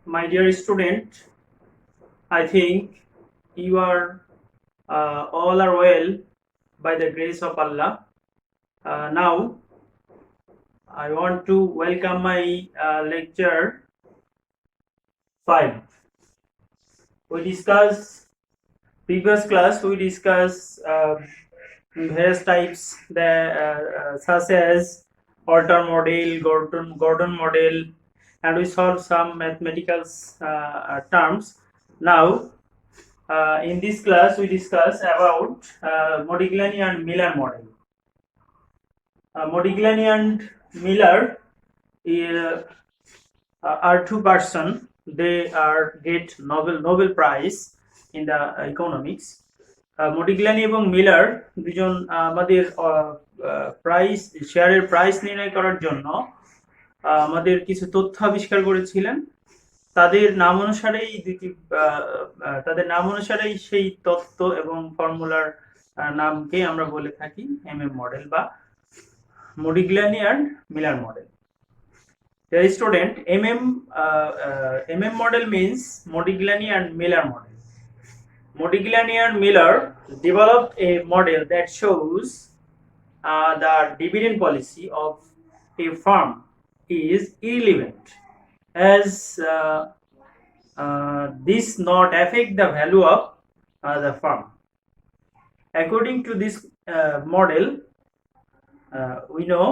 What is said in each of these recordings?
My dear student, I think you are all are well by the grace of Allah. Now, I want to welcome my lecture 5. We discuss previous class. We discuss various types such as Alter model, Gordon model, and we solve some mathematical terms. Now, in this class, we discuss about Modigliani and Miller model. Modigliani and Miller uh, are two person. They are get Nobel Prize in the economics. Modigliani এবং Miller দুজন আমাদের price শেয়ারের price নির্ণয় করার জন্য আমাদের কিছু তথ্য আবিষ্কার করেছিলেন। তাদের নাম অনুসারেই সেই তত্ত্ব এবং ফর্মুলার নামকে আমরা বলে থাকি এমএম মডেল বা Modigliani and Miller model. Dear student, MM model means Modigliani and Miller model. Modigliani and Miller developed a model that shows the dividend policy of a firm is irrelevant as this not affect the value of the firm. According to this model, we know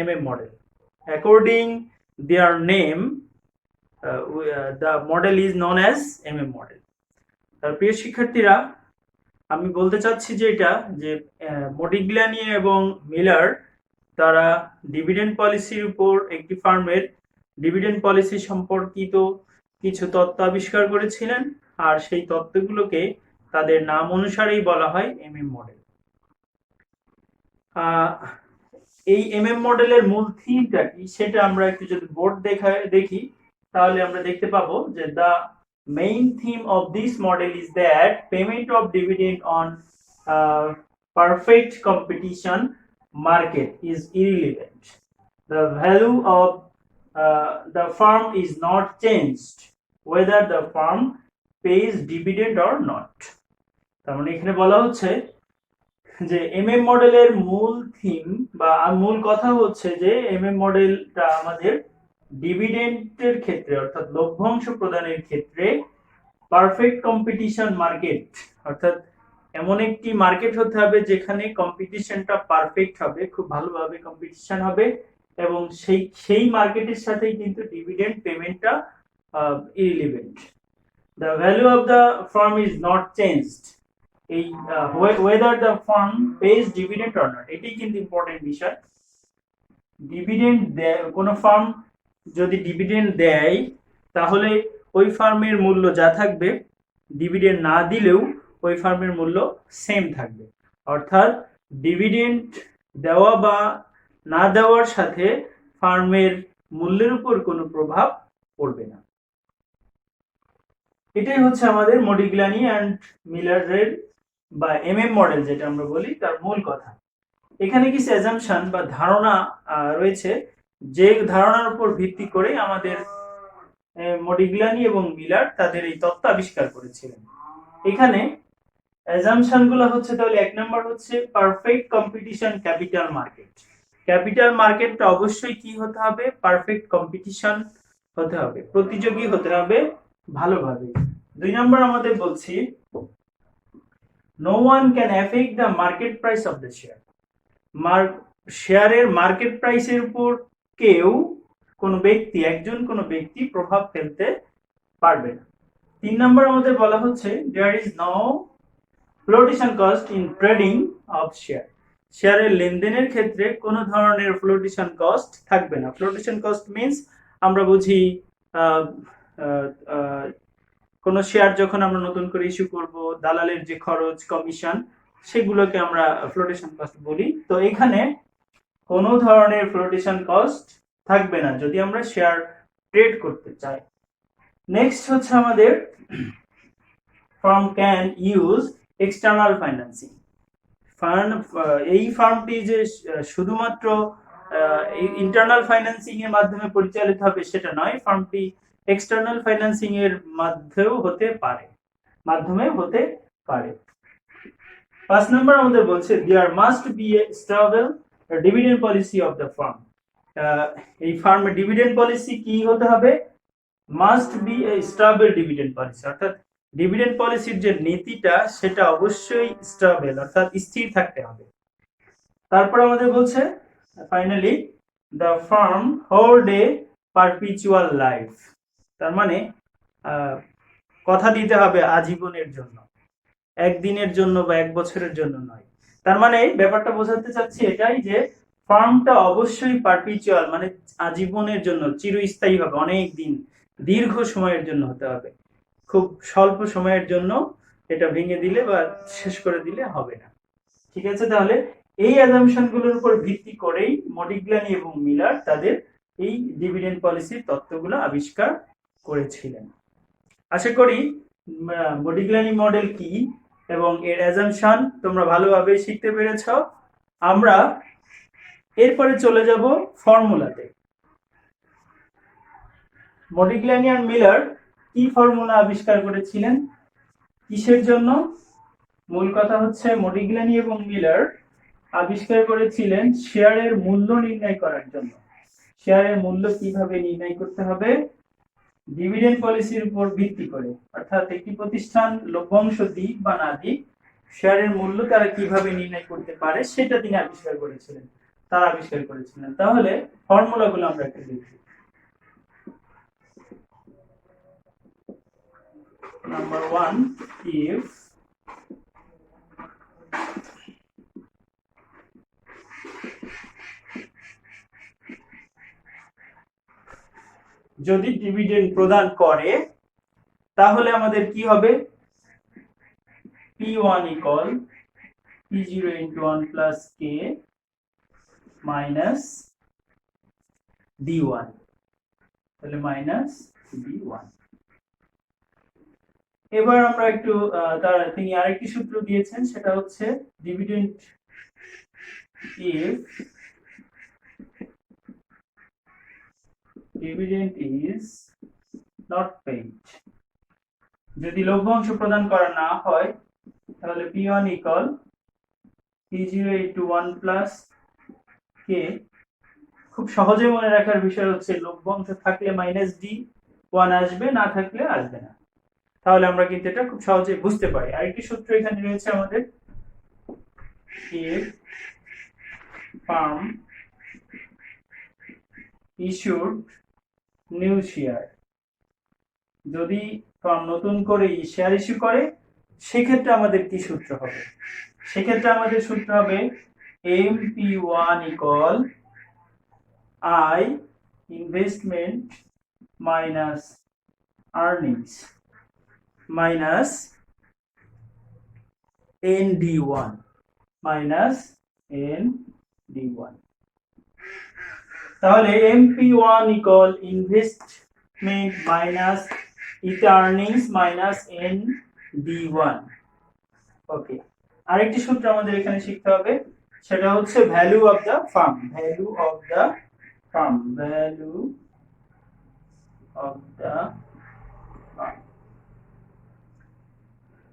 MM model. According their name, the model is known as MM model. প্রিয় শিক্ষার্থীরা, আমি বলতে চাচ্ছি যে এটা যে মডিগ্লানি এবং Miller তারা ডিভিডেন্ড পলিসির উপর একটি ফার্মের ডিভিডেন্ড পলিসি সম্পর্কিত কিছু তত্ত্ব আবিষ্কার করেছিলেন, আর সেই তত্ত্বগুলোকে তাদের নাম অনুসারেই বলা হয় এমএম মডেল। এই এমএম মডেলের মূল থিমটা কি সেটা আমরা একটু যদি বোর্ড দেখি তাহলে আমরা দেখতে পাবো যে the main theme of this model is that payment of dividend on perfect competition market is irrelevant. The value of the firm is not changed whether the firm pays dividend or not. তার মানে এখানে বলা হচ্ছে যে MM মডেলের মূল theme বা মূল কথা হচ্ছে যে এমএম মডেলটা আমাদের ডিভিডেন্ডের ক্ষেত্রে অর্থাৎ লভ্যাংশ প্রদানের ক্ষেত্রে পারফেক্ট কম্পিটিশন মার্কেট অর্থাৎ এমন একটি মার্কেট হতে হবে যেখানে কম্পিটিশনটা পারফেক্ট হবে, খুব ভালোভাবে কম্পিটিশন হবে এবং সেই মার্কেটের সাথেই কিন্তু ডিভিডেন্ড পেমেন্টটা irrelevant. The value of the firm is not changed, এই whether the firm pays dividend or not, এটাই কিন্তু ইম্পর্টেন্ট বিষয়। ডিভিডেন্ড কোন ফার্ম যদি ডিভিডেন্ড দেয় তাহলে ওই ফার্মের মূল্য যা থাকবে, ডিভিডেন্ড না দিলেও ওই ফার্মের মূল্য সেম থাকবে। অর্থাৎ ডিভিডেন্ড দেওয়া বা না দেওয়ার সাথে ফার্মের মূল্যের উপর কোনো প্রভাব পড়বে না। এটাই হচ্ছে আমাদের মডিগ্লানি অ্যান্ড মিলারের বা এমএম মডেল যেটা আমরা বলি তার মূল কথা। এখানে কিছু অ্যাজাম্পশন বা ধারণা রয়েছে যে ধারণার উপর ভিত্তি করে আমাদের মডিগ্লানি এবং মিলার তাদের এই তত্ত্ব আবিষ্কার করেছিলেন। এখানে অ্যাজাম্পশন গুলো হচ্ছে, তাহলে এক নম্বর হচ্ছে perfect competition capital market. Capital মার্কেটটা অবশ্যই কি হতে হবে? পারফেক্ট কম্পিটিশন হতে হবে, প্রতিযোগী হতে হবে ভালোভাবে। দুই নম্বর আমাদের বলছি no one can affect the market price of the share. শেয়ারের মার্কেট প্রাইসের উপর কেউ কোনো ব্যক্তি প্রভাব ফেলতে পারবে না। তিন নম্বর আমাদের বলা হচ্ছে there is no flotation cost in trading of share. শেয়ারের লেনদেনের ক্ষেত্রে কোনো ধরনের ফ্লোটেশন কস্ট থাকবে না। ফ্লোটেশন কস্ট মিন্স আমরা বুঝি কোন শেয়ার যখন আমরা নতুন করে ইস্যু করব, দালালের যে খরচ, কমিশন, সেগুলোকে আমরা ফ্লোটেশন কস্ট বলি। তো এখানে কোনো ধরনের ফ্লোটেশন কস্ট থাকবে না যদি আমরা শেয়ার ট্রেড করতে চাই। নেক্সট হচ্ছে আমাদের farm can use external financing. এই ফার্মটি যে শুধুমাত্র ইন্টারনাল ফাইন্যান্সিং এর মাধ্যমে পরিচালিত হবে সেটা নয়। ফার্মটি এক্সটার্নাল ফাইন্যান্সিং এর মাধ্যমেও হতে পারে। 5 নম্বর আমাদের বলছে there must be a stable dividend policy of the firm. এই ফার্মের ডিভিডেন্ড পলিসি কি হতে হবে? Must be a stable dividend policy, অর্থাৎ ডিভিডেন্ড পলিসির যে নীতিটা সেটা অবশ্যই স্টেবল অর্থাৎ স্থির থাকতে হবে। তারপর আমাদের বলছে finally the farm hold a perpetual life, তার মানে কথা দিতে হবে আজীবনের জন্য, একদিনের জন্য বা এক বছরের জন্য নয়। তার মানে ব্যাপারটা বোঝাতে চাচ্ছি এটাই যে ফার্মটা অবশ্যই পারপিচুয়াল মানে আজীবনের জন্য, চিরস্থায়ী হবে, অনেক দিন দীর্ঘ সময়ের জন্য হতে হবে। খুব স্বল্প সময়ের জন্য এটা ভেঙে দিলে বা শেষ করে দিলে হবে না। ঠিক আছে, তাহলে এই অ্যাজাম্পশন গুলোর উপর ভিত্তি করেই মডিগ্লানি এবং মিলার তাদের এই ডিভিডেন্ড পলিসির তত্ত্বগুলো আবিষ্কার করেছিলেন। আশা করি মডিগ্লানি মডেল কি এবং এর অ্যাজাম্পশন তোমরা ভালোভাবে শিখতে পেরেছ। আমরা এরপরে চলে যাব ফর্মুলাতে। মডিগ্লানি আর মিলার কি ফর্মুলা আবিষ্কার করেছিলেন, কিসের জন্য? মূল কথা হচ্ছে মডিগ্লানি এবং মিলার আবিষ্কার করেছিলেন শেয়ারের মূল্য নির্ণয় করার জন্য। শেয়ারের মূল্য কিভাবে নির্ণয় করতে হবে? ডিভিডেন্ড পলিসির উপর ভিত্তি করে, অর্থাৎ একটি প্রতিষ্ঠান লভ্যাংশ দিক বা না দিক শেয়ারের মূল্য তারা কিভাবে নির্ণয় করতে পারে সেটা তিনি আবিষ্কার করেছিলেন, তারা আবিষ্কার করেছিলেন। তাহলে ফর্মুলাগুলো আমরা একটু দেখি। নাম্বার 1, if যদি ডিভিডেন্ড প্রদান করে তাহলে আমাদের কি হবে? P1 equal P0 into 1 plus K minus D1, তাহলে মাইনাস D1। এবার আমরা একটু তিনি আরেকটি সূত্র দিয়েছেন, সেটা হচ্ছে dividend if dividend is not paid, যদি লভ্যাংশ প্রদান করা না হয় তাহলে P1 equal P0 into 1 plus K। খুব সহজে মনে রাখার বিষয় হচ্ছে লভ্যাংশ থাকলে মাইনাস D1 আসবে, না থাকলে আসবে না। তাহলে আমরা কিন্তু এটা খুব সহজে বুঝতে পারি। আরেকটি সূত্র এখানে রয়েছে আমাদের, if firm issued new share, যদি ফার্ম নতুন করে শেয়ার ইস্যু করে সেক্ষেত্রে আমাদের কি সূত্র হবে? সেক্ষেত্রে আমাদের সূত্র হবে MP1 equal I investment minus earnings minus ND1 minus ND1। তাহলে MP1 equal investment minus earnings minus ND1। ওকে, আরেকটি সূত্র আমাদের এখানে শিখতে হবে, সেটা হচ্ছে value of the farm. Value of the farm, value of the farm.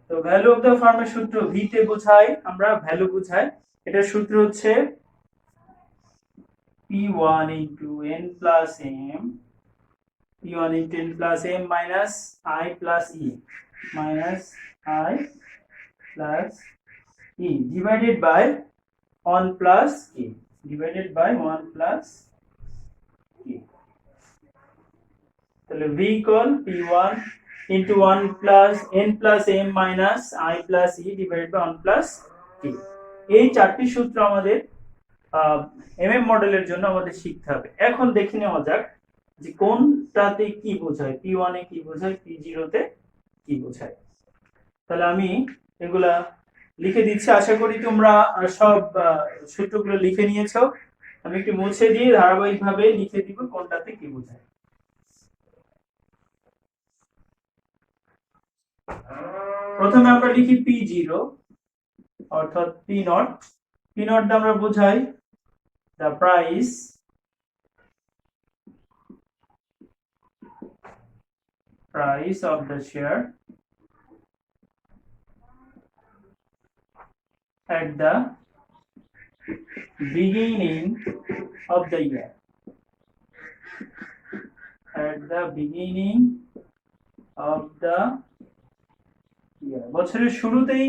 তো ভ্যালু অফ দ্য ফার্মের সূত্র ভি তে বোঝাই, আমরা ভ্যালু বোঝাই। এটার সূত্র হচ্ছে P1 into N plus M, P1 into N plus M minus I plus E, minus I plus E divided by 1 plus K, divided by 1 plus K। তাহলে V equal P1 into 1 plus N plus M minus I plus E divided by 1 plus K। এই চারটি সূত্র আমাদের MM মডেলের জন্য আমাদের শিখতে হবে। এখন দেখে নেওয়া যাক যে কোনটাতে কি বোঝায়, P1 এ কি বোঝায়, P0 তে কি বোঝায়। তাহলে আমি এগুলা লিখে দিচ্ছি, আশা করি তোমরা সব সূত্রগুলো লিখে নিয়েছো। আমি একটু মুছে দিয়ে ধারাবাহিকভাবে লিখে দিব কোনটাতে কি বোঝায়। প্রথমে আমরা লিখি P0 অর্থাৎ P0। P0 টা আমরা বোঝাই the price price of the share at the beginning of the year. At the beginning of the year. বছরের শুরুতেই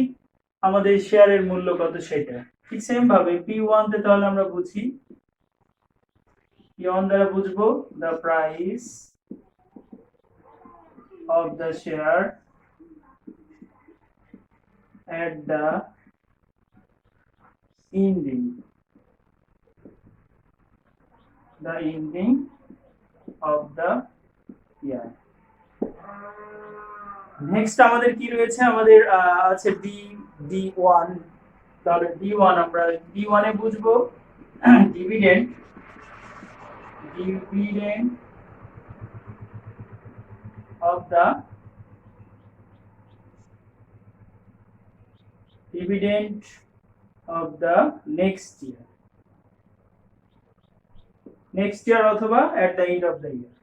আমাদের শেয়ারের মূল্য কত সেটা। ঠিক সেম ভাবে P1 তে তাহলে আমরা বুঝি P1 দ্বারা বুঝবো the price of the share at the ending of the year. Next আমাদের কি রয়েছে, আমাদের আছে D1। তাহলে D1 আমরা D1 এ বুঝবো dividend of the next year অথবা at the end of the year।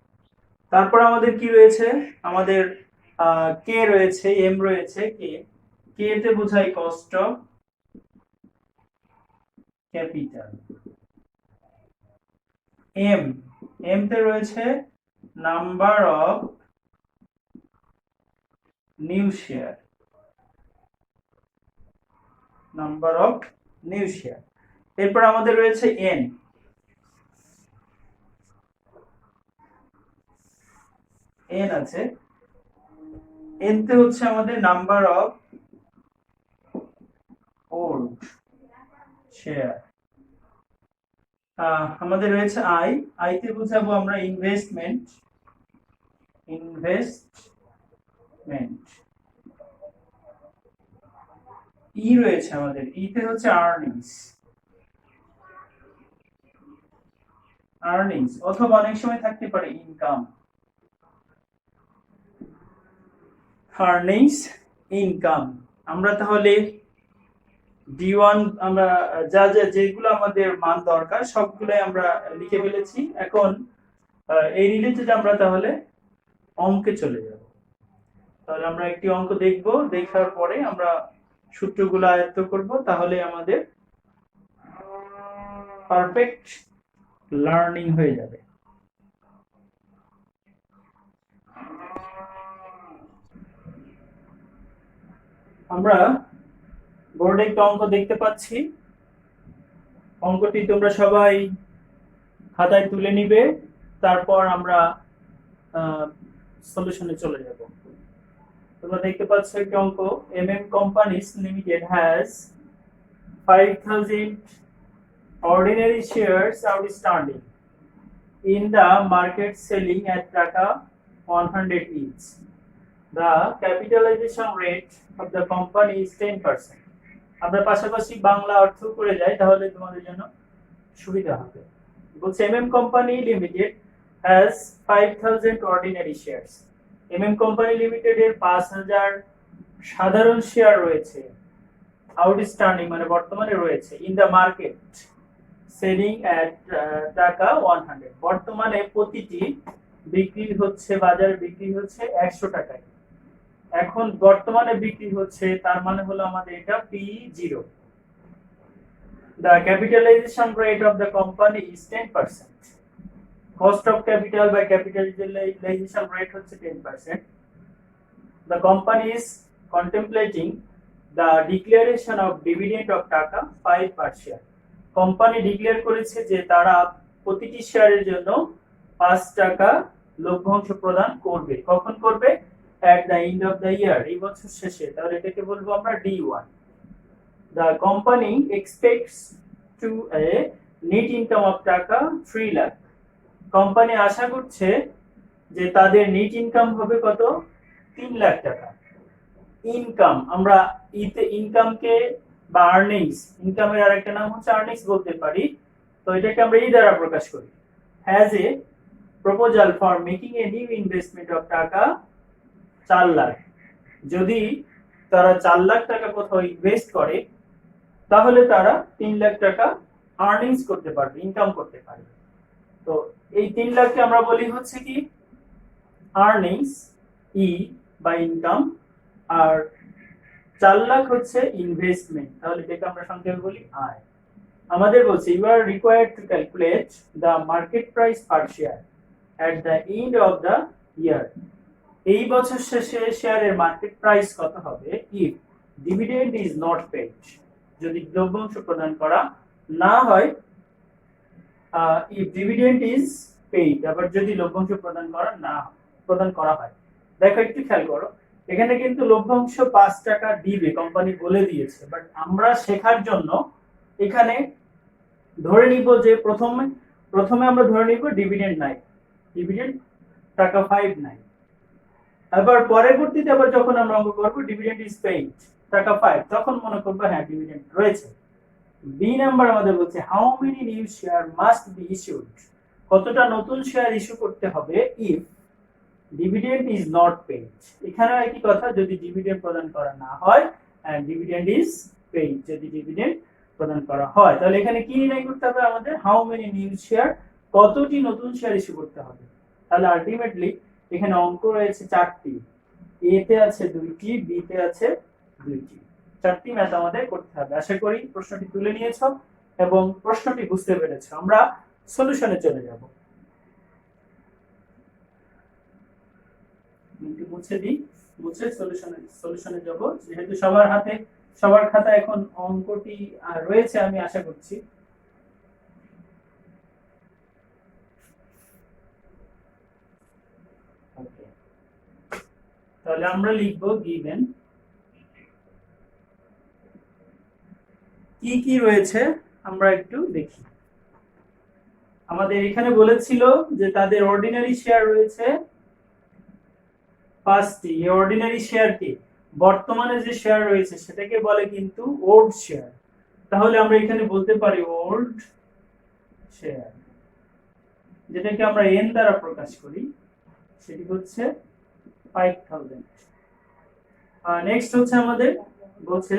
তারপর আমাদের কি রয়েছে, আমাদের কে রয়েছে, এম রয়েছে, কে তে বোঝাই কস্ট অফ ক্যাপিটাল। এম তে রয়েছে নাম্বার অফ নিউ শেয়ার, এরপর আমাদের রয়েছে এন আছে, এন তে হচ্ছে আমাদের নাম্বার অফ ওল্ড শেয়ার। আমাদের রয়েছে আই তে বুঝাবো আমরা ইনভেস্টমেন্ট। ই রয়েছে আমাদের, ইতে হচ্ছে আর্নিংস অথবা অনেক সময় থাকতে পারে ইনকাম। আমরা তাহলে D1 আমরা যেগুলো আমাদের মান দরকার সবগুলোই আমরা লিখে ফেলেছি। এখন এই রিলেটেড আমরা তাহলে অঙ্কে চলে যাব। তাহলে আমরা একটি অঙ্ক দেখব, দেখার পরে আমরা সূত্রগুলো আয়ত্ত করব, তাহলে আমাদের পারফেক্ট লার্নিং হয়ে যাবে। আমরা বোর্ডে একটা অঙ্ক দেখতে পাচ্ছি, অঙ্কটি তোমরা সবাই খাতায় তুলে নিবে, তারপর আমরা সলিউশনে চলে যাব। তোমরা দেখতে পাচ্ছ একটা অঙ্ক, MM Companies Limited has 5000 ordinary shares outstanding in the market selling at টাকা 100 each. The capitalization rate of the company is 10%. আমরা পাশাপাশি বাংলা অর্থ করে যাই, তাহলে তোমাদের জন্য সুবিধা হবে। বলছে MM Company Limited has 5000 ordinary shares. MM Company Limited এর 5000 সাধারণ শেয়ার রয়েছে, আউটস্ট্যান্ডিং মানে বর্তমানে রয়েছে, ইন দ্য মার্কেট সেলিং এট টাকা 100। বর্তমানে প্রতিটি বিক্রি হচ্ছে, বাজারে বিক্রি হচ্ছে 100 টাকায়। এখন বর্তমানে বিক্রি হচ্ছে, তার মানে হলো আমাদের এটা P0। The capitalization rate of the company is 10%. Cost of capital by capitalization rate হচ্ছে 10%. The company is contemplating the declaration of dividend of টাকা 5 per share. কোম্পানি ডিক্লেয়ার করেছে যে তারা প্রতিটি শেয়ারের জন্য 5 টাকা লভ্যাংশ প্রদান করবে। কখন করবে? at the end of the year, এই বছর শেষে। তাহলে এটাকে বলবো আমরা D1। The company expects to a net income of টাকা 3 লাখ। কোম্পানি আশা করছে যে তাদের নেট ইনকাম হবে কত? 3 লাখ টাকা। ইনকাম, আমরা ইতে ইনকামকে বা আর্নিংস, ইনকামের আরেকটা নাম হচ্ছে আর্নিংস বলতে পারি, তো এটাকে আমরা এই দ্বারা প্রকাশ করি। Has a proposal for making a new investment of টাকা 4 লাখ। যদি তারা 4 লাখ টাকা কোথাও ইনভেস্ট করে, তাহলে তারা 3 লাখ টাকা আর্নিংস করতে পারবে, ইনকাম করতে পারবে। তো এই 3 লাখকে আমরা বলি হচ্ছে কি আর্নিংস, ই বা ইনকাম, আর 4 লাখ হচ্ছে ইনভেস্টমেন্ট, তাহলে এটাকে আমরা সংক্ষেপে বলি আয়। আমাদের বলছে you are required to calculate the market price per share at the end of the year. এই বছর শেষে শেয়ারের মার্কেট প্রাইস কত হবে if dividend is not paid, যদি লভ্যাংশ প্রদান করা না হয়। ইফ ডিভিডেন্ড ইজ পেইড, আবার যদি লভ্যাংশ প্রদান করা হয়। দেখো একটু খেয়াল করো, এখানে কিন্তু লভ্যাংশ 5 টাকা দিবে কোম্পানি বলে দিয়েছে, বাট আমরা শেখার জন্য এখানে ধরে নিব যে প্রথমে আমরা ধরে নিব ডিভিডেন্ড নাই, ডিভিডেন্ড টাকা 5 নাই। আবার পরবর্তীতে আবার যখন আমরা অঙ্ক করব ডিভিডেন্ড ইজ পেইড টাকা 5, তখন মনে করব হ্যাঁ ডিভিডেন্ড রয়েছে। বি নাম্বার আমাদের বলছে how many new share must be issued, কতটা নতুন শেয়ার ইস্যু করতে হবে if dividend is not paid. এখানে একই কথা, যদি ডিভিডেন্ড প্রদান করা না হয়, এন্ড ডিভিডেন্ড ইজ পেইড, যদি ডিভিডেন্ড প্রদান করা হয়। তাহলে এখানে কি নির্ণয় করতে হবে আমাদের, হাউ মেনি নিউ শেয়ার, কতটি নতুন শেয়ার ইস্যু করতে হবে। তাহলে আলটিমেটলি এখানে অঙ্ক রয়েছে 4টি, এ তে আছে 2টি, বি তে আছে 2টি, 4টি ম্যাথ আমাদের করতে হবে। আশা করি প্রশ্নটি তুলে নিয়েছো এবং প্রশ্নটি বুঝতে পেরেছো। আমরা সলিউশনে চলে যাব। মুছে দিই, মুছে সলিউশনে যাব, যেহেতু সবার খাতা এখন অঙ্কটি রয়েছে আমি আশা করছি। তাহলে আমরা লিখব গিভেন, কি কি রয়েছে আমরা একটু দেখি। আমাদের এখানে বলেছিল যে তাদের অর্ডিনারি শেয়ার রয়েছে 5টি। এই অর্ডিনারি শেয়ার কি, বর্তমানে যে শেয়ার রয়েছে সেটাকে বলে কিন্তু ওল্ড শেয়ার। তাহলে আমরা এখানে বলতে পারি ওল্ড শেয়ার, যেটাকে আমরা এন দ্বারা প্রকাশ করি, সেটি হচ্ছে 5000। নেক্সট হচ্ছে আমাদের বলছে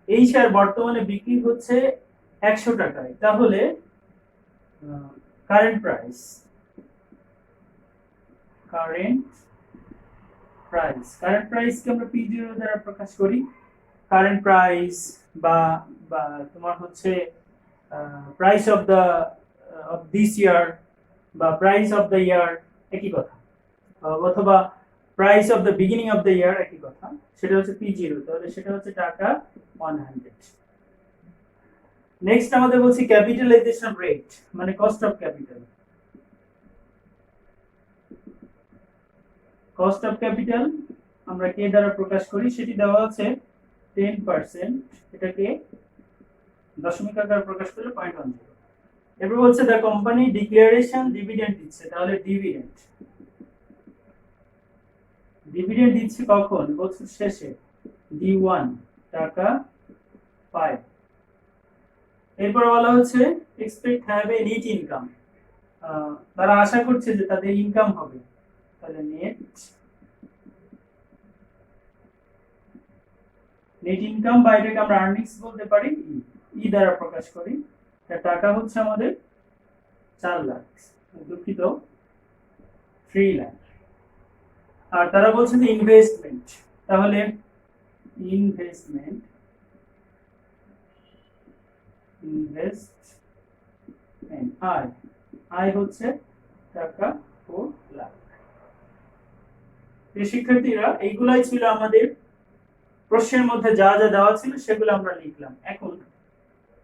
এই শেয়ার বর্তমানে বিক্রি হচ্ছে 100 টাকায়, তাহলে কারেন্ট প্রাইসকে আমরা P0 দ্বারা প্রকাশ করি। কারেন্ট প্রাইস বা তোমার হচ্ছে প্রাইস অফ দিস ইয়ার বা প্রাইস অফ দ্য ইয়ার একই কথা, অথবা price of the beginning of the ইয়ার একই কথা, সেটা হচ্ছে P0, তাহলে সেটা হচ্ছে টাকা 100। নেক্সট আমাদের বলছি ক্যাপিটালাইজেশন রেট, মানে cost of capital. Cost of capital আমরা কে দ্বারা প্রকাশ করি, সেটি দেওয়া আছে 10%, এটাকে দশমিক আকারে প্রকাশ করলে 0.10। এরপর বলছে দ্য কোম্পানি ডিক্লারেশন ডিভিডেন্ড দিচ্ছে, তাহলে ডিভিডেন্ড দিচ্ছে কখন, বছর শেষে, D1 টাকা 5। এরপর বলা হচ্ছে expect have a net income, তারা আশা করছে যে তাদের ইনকাম হবে, তাহলে নেট ইনকাম বা এটাকে আমরা আর্নিংস বলতে পারি, ই দ্বারা প্রকাশ করি। টাকা হচ্ছে আমাদের 4 লাখ, দুঃখিত 3 লাখ। আর তারা বলছে যে ইনভেস্টমেন্ট, তাহলে ইনভেস্টমেন্ট আয় হচ্ছে টাকা 4 লাখ। শিক্ষার্থীরা এইগুলাই ছিল আমাদের প্রশ্নের মধ্যে যা যা দেওয়া ছিল সেগুলো আমরা লিখলাম। এখন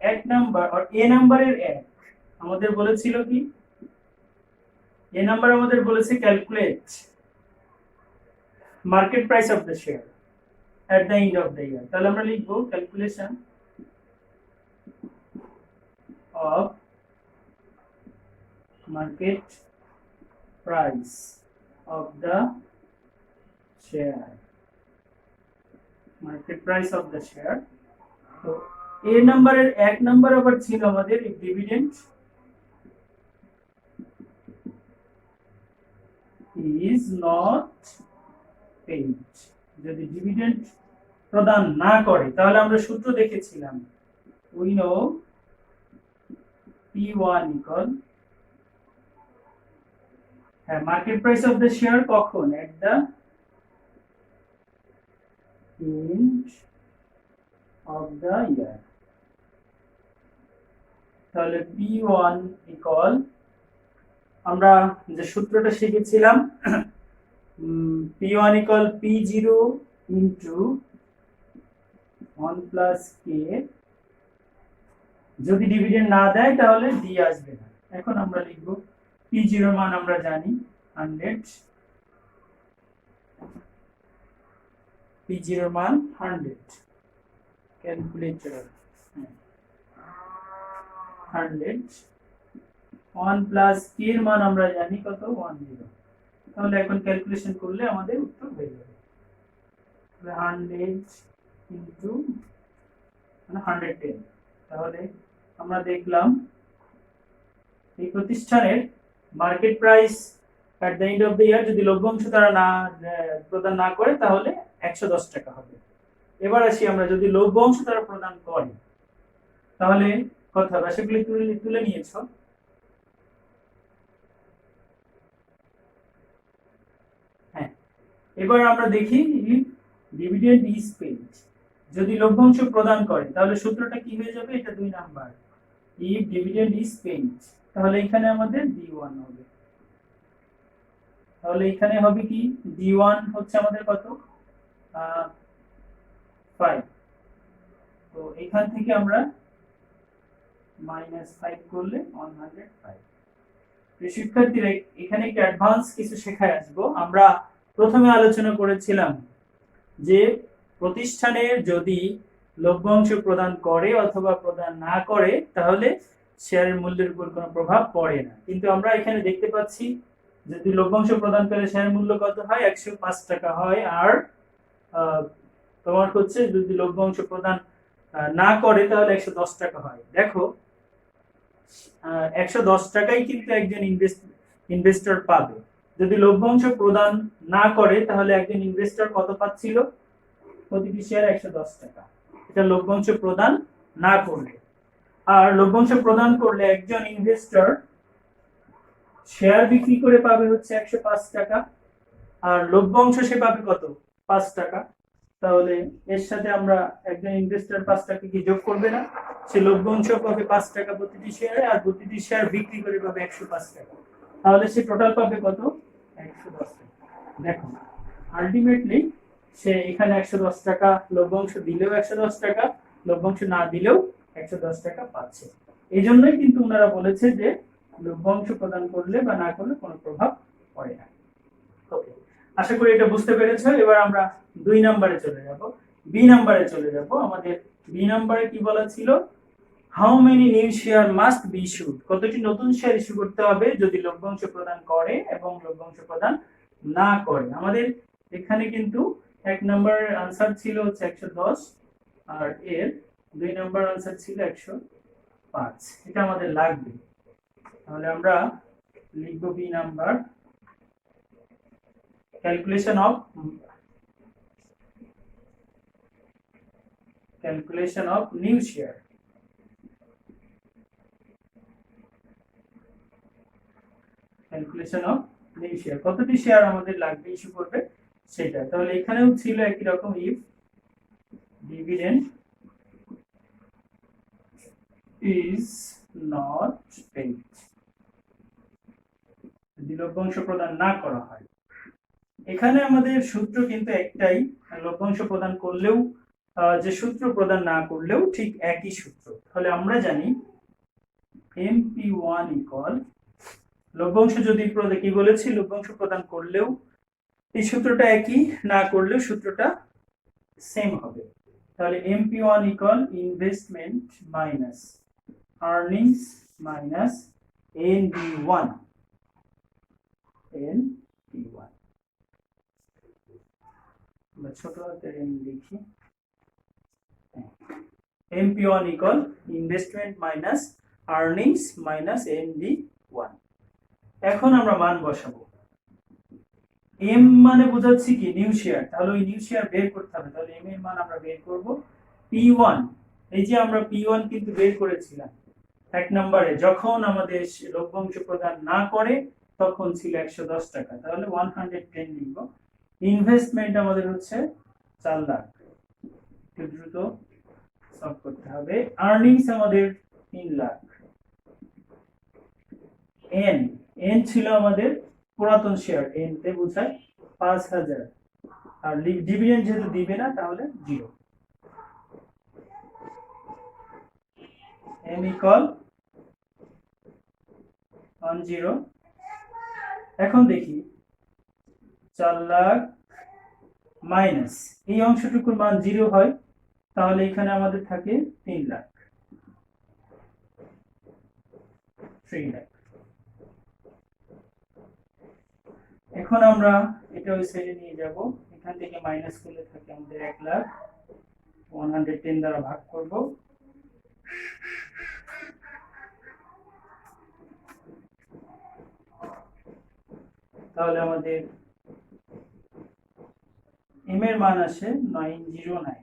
1 নাম্বার আর এ নাম্বারের 1 আমাদের বলেছিল কি, এ নাম্বার আমাদের বলেছে calculate market price of the share at the end of the year, তাহলে আমরা লিখব calculation of market price of the share, market price of the share। তো এ নাম্বারের 1 নাম্বার আবার ছিল আমাদের ডিভিডেন্ড is not paid, যদি ডিভিডেন্ড প্রদান না করে, তাহলে আমরা সূত্র দেখেছিলাম, we know P1 equal market price of the share কখন, at the end of the year। তাহলে P1 ইকুয়াল, আমরা যে সূত্রটা শিখেছিলাম, P1 equal P0 into 1 plus k, যদি ডিভিডেন্ড না দেয় তাহলে ডি আসবে না। এখন আমরা লিখব P0 মান আমরা জানি 100, P0 মান 100, ক্যালকুলেটর 100, 1 প্লাস k এর মান আমরা জানি কত 10। তাহলে এখন ক্যালকুলেশন করলে আমাদের উত্তর হয়ে যাবে 100 ইনটু 110। তাহলে আমরা দেখলাম এই প্রতিষ্ঠানের market price at the end of the ইয়ার যদি লভ্যাংশ তারা না প্রদান না করে তাহলে 110 টাকা হবে। এবার আসি আমরা যদি লভ্যাংশ তারা প্রদান করে তাহলে কত হবে, সেগুলি তুলে নিয়েছো। হ্যাঁ, এবার আমরা দেখি ডিভিডেন্ড ইজ পেইড, যদি লভ্যাংশ প্রদান করে তাহলে সূত্রটা কি হয়ে যাবে, এটা 2 number, if dividend is paid, তাহলে এখানে আমাদের D1 হবে। তাহলে এখানে হবে কি, D1 হচ্ছে আমাদের কত 5, তো এখান থেকে আমরা -5 করলে 105। শিক্ষার্থীরা এখানে একটু অ্যাডভান্স কিছু শেখায় আসবো। আমরা প্রথমে আলোচনা করেছিলাম যে প্রতিষ্ঠানের যদি লভ্যাংশ প্রদান করে অথবা প্রদান না করে তাহলে শেয়ারের মূল্যের উপর কোনো প্রভাব পড়ে না, কিন্তু আমরা এখানে দেখতে পাচ্ছি যদি লভ্যাংশ প্রদান করে শেয়ার মূল্য কত হয় 105 টাকা হয়, আর তোমার হচ্ছে যদি লভ্যাংশ প্রদান না করে তাহলে 110 টাকা হয়। দেখো 110 টাকাই কিন্তু একজন ইনভেস্টর পাবে। যদি লভ্যাংশ প্রদান না করে তাহলে একজন ইনভেস্টর কত পাচ্ছিল, প্রতিটি শেয়ার 110 টাকা, এটা লভ্যাংশ প্রদান না করলে। আর লভ্যাংশ প্রদান করলে একজন ইনভেস্টর শেয়ার বিক্রি করে পাবে হচ্ছে 105 টাকা, আর লভ্যাংশ সে পাবে কত 5 টাকা। তাহলে এর সাথে আমরা একজন ইনভেস্টর 5 টাকা কি যোগ করবে না, সে লভ্যাংশ পাবে 5 টাকা প্রতিটি শেয়ারে, আর প্রতিটি শেয়ার বিক্রি করে পাবে 105 টাকা, তাহলে সে টোটাল পাবে কত 110 টাকা। দেখো আলটিমেটলি সে এখানে 110 টাকা লভ্যাংশ দিলেও 110 টাকা, লভ্যাংশ না দিলেও 110 টাকা পাচ্ছে। এই জন্যই কিন্তু ওনারা বলেছে যে লভ্যাংশ প্রদান করলে বা না করলে কোনো প্রভাব পড়ে না। ওকে, আশা করি এটা বুঝতে পেরেছো। এবার আমরা 2 নম্বরে চলে যাব, বি নম্বরে চলে যাব। আমাদের বি নম্বরে কি বলা ছিল, how many new share must be issued, কতটি নতুন শেয়ার ইস্যু করতে হবে যদি লভ্যাংশ প্রদান করে এবং লভ্যাংশ প্রদান না করে। আমাদের এখানে কিন্তু 1 নম্বরের आंसर ছিল হচ্ছে 110, আর এর 2 নম্বর आंसर ছিল 105, এটা আমাদের লাগবে। তাহলে আমরা লিখব B number, calculation of new share, কতটি শেয়ার আমাদের লাগবে ইস্যু করবে সেটা। তাহলে এখানেও ছিল একই রকম, if dividend is not paid, যদি লভ্যাংশ প্রদান না করা হয়। এখানে আমাদের সূত্র কিন্তু একটাই, লভ্যাংশ প্রদান করলেও যে সূত্র প্রদান না করলেও ঠিক একই সূত্র। তাহলে আমরা জানি MP1 ইকুয়াল, লভ্যাংশ যদি কি বলেছি, লভ্যাংশ প্রদান করলেও এই সূত্রটা একই, না করলেও সূত্রটা সেম হবে। তাহলে MP1 equal investment minus earnings minus NB1, ছোট হাতের এন লিখি, MP1 equal investment minus earnings minus NB1। এখন আমরা মান বসাবো। এম মানে বোঝাচ্ছি কি নিউ শেয়ার, তাহলে ওই নিউ শেয়ার বের করতে হবে। তাহলে এম এর মান আমরা বের করব P1, এই যে আমরা P1 কিন্তু বের করেছিলাম 1 নম্বরে, যখন আমাদের লভ্যাংশ প্রদান না করে তখন ছিল 110 টাকা, তাহলে 110 লিখব। ইনভেস্টমেন্ট আমাদের হচ্ছে 4 লাখ, একটু দ্রুত সলভ করতে হবে। আর্নিংস আমাদের 3 লাখ। এন এন ছিল আমাদের পুরাতন শেয়ার, এন তে বোঝায় 5000, আর ডিভিডেন্ড যেহেতু দিবে না তাহলে 0। M equal 10। এখন দেখি 4 লাখ মাইনাস এই অংশটুকুর মান 0 হয়, তাহলে এখানে আমাদের থাকে 3 লাখ, 3 লাখ। এখন আমরা এটা ওই সাইডে নিয়ে যাব, এখান থেকে মাইনাস করলে থাকে আমাদের 1 লাখ, 110 দ্বারা ভাগ করব, তাহলে আমাদের এম এর মান আসে 909,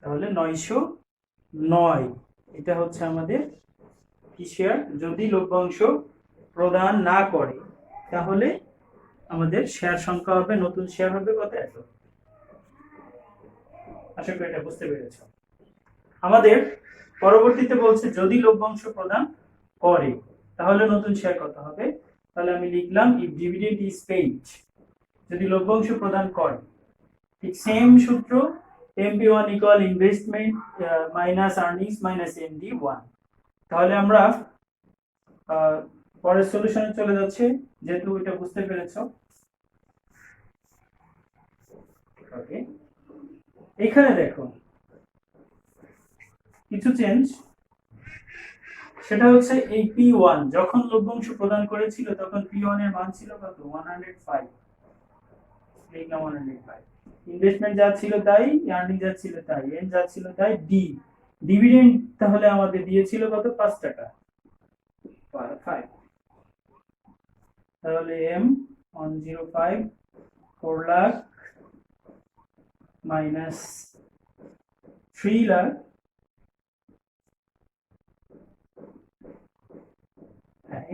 তাহলে 909 এটা হচ্ছে আমাদের কি শেয়ার। যদি লভ্যাংশ প্রদান না করে তাহলে আমাদের শেয়ার সংখ্যা হবে, নতুন শেয়ার হবে কত, 1। আশা করি এটা বুঝতে পেরেছ। আমাদের পরবর্তীতে বলছে যদি লভ্যাংশ প্রদান করে তাহলে নতুন শেয়ার কত হবে, তাহলে আমি লিখলাম ইফ ডিভিডেন্ড ইজ পেইড, যদি লভ্যাংশ প্রদান করে। ঠিক সেম সূত্র, MP1 equal investment minus earnings minus MD1। তাহলে আমরা পরের সলিউশনে চলে যাচ্ছে, যেহেতু এটা বুঝতে পেরেছো। ওকে, এখানে দেখো কিছু চেঞ্জ, সেটা হচ্ছে এই P1 যখন লভ্যাংশ প্রদান করেছিল তখন P1 এর মান ছিল কত, 105, লিখলাম 105। ইনভেস্টমেন্ট যা ছিল তাই, আর্নিং যা ছিল তাই, এন যা ছিল তাই, ডিভিডেন্ড তাহলে আমাদের দিয়েছিল কত, 5 টাকা, 5। তাহলে এম 105, 4 লাখ মাইনাস 3 লাখ,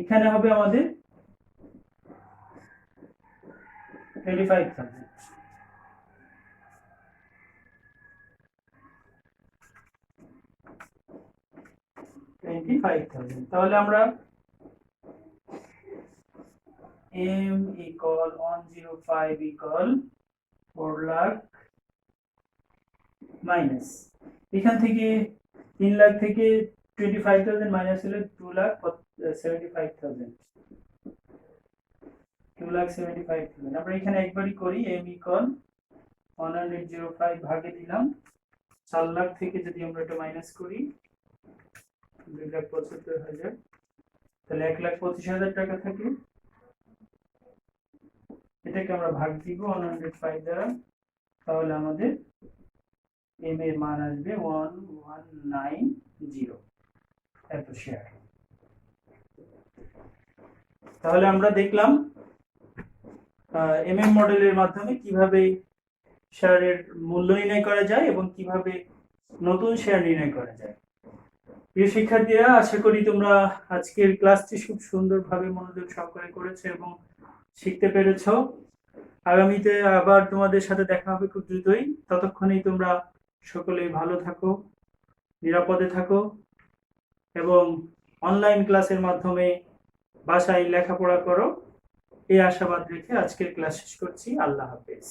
এখানে হবে আমাদের 25,000। তাহলে আমরা M equal 105 equal 4 lakh minus, এখান থেকে 3 লাখ থেকে 25,000 মাইনাস হলে 2,75,000, 2,75,000। আমরা এখানে একবারই করি, এম ইকুয়াল 105 ভাগে দিলাম 4 লাখ থেকে যদি আমরা এটা মাইনাস করি 2,75,000, তাহলে 1,25,000 টাকা থাকে। এটাকে আমরা ভাগ দিব 105 দ্বারা, তাহলে আমাদের এম এর মান আসবে 1190 এত শেয়ার। তাহলে আমরা দেখলাম এমএম মডেলের মাধ্যমে কিভাবে শেয়ারের মূল্য নির্ণয় করা যায় এবং কিভাবে নতুন শেয়ার নির্ণয় করা যায়। প্রিয় শিক্ষার্থীরা, আশা করি তোমরা আজকের ক্লাসটি খুব সুন্দরভাবে মনোযোগ সহকারে করেছো এবং শিখতে পেরেছো। আগামীতে আবার তোমাদের সাথে দেখা হবে খুব দ্রুতই। ততক্ষণেই তোমরা সকলেই ভালো থাকো, নিরাপদে থাকো এবং অনলাইন ক্লাসের মাধ্যমে বাসায় লেখাপড়া করো, এই আশাবাদ রেখে আজকের ক্লাস শেষ করছি। আল্লাহ হাফেজ।